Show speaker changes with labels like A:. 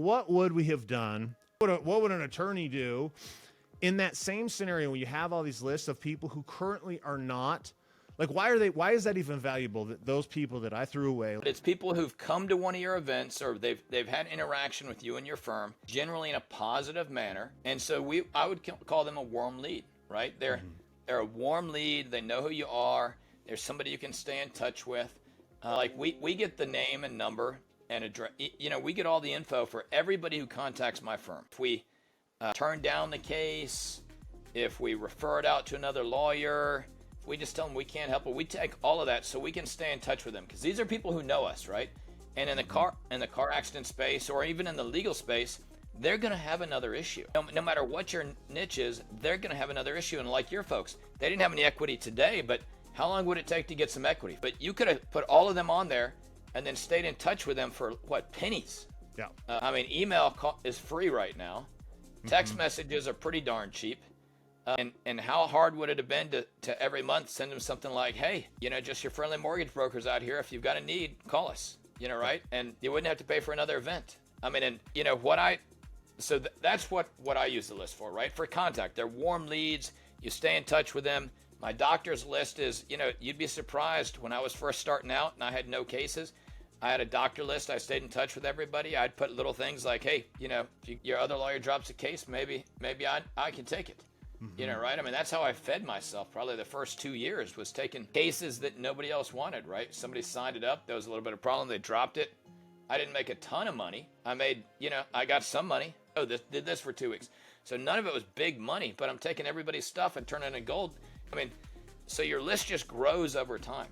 A: what would we have done? What would an attorney do in that same scenario when you have all these lists of people who currently are not, like, why is that even valuable, that those people that I threw away?
B: It's people who've come to one of your events, or they've had interaction with you and your firm, generally in a positive manner. And so I would call them a warm lead, right? They're a warm lead. They know who you are. There's somebody you can stay in touch with. Like we get the name and number and address. We get all the info for everybody who contacts my firm. If we turn down the case, if we refer it out to another lawyer, if we just tell them we can't help it, we take all of that so we can stay in touch with them, because these are people who know us, right? And in the car accident space, or even in the legal space, they're going to have another issue. No matter what your niche is, they're going to have another issue. And like your folks, they didn't have any equity today, but how long would it take to get some equity? But you could have put all of them on there and then stayed in touch with them for pennies.
A: Yeah.
B: Email is free right now. Text messages are pretty darn cheap. And how hard would it have been to every month send them something like, hey, just your friendly mortgage brokers out here. If you've got a need, call us, right? And you wouldn't have to pay for another event. So that's what I use the list for, right? For contact. They're warm leads. You stay in touch with them. My doctor's list is, you'd be surprised when I was first starting out and I had no cases. I had a doctor list. I stayed in touch with everybody. I'd put little things like, hey, if your other lawyer drops a case, maybe I can take it. Right? That's how I fed myself. Probably the first 2 years was taking cases that nobody else wanted, right? Somebody signed it up. There was a little bit of problem. They dropped it. I didn't make a ton of money. I made, I got some money. Did this for 2 weeks. So none of it was big money, but I'm taking everybody's stuff and turning it into gold. So your list just grows over time.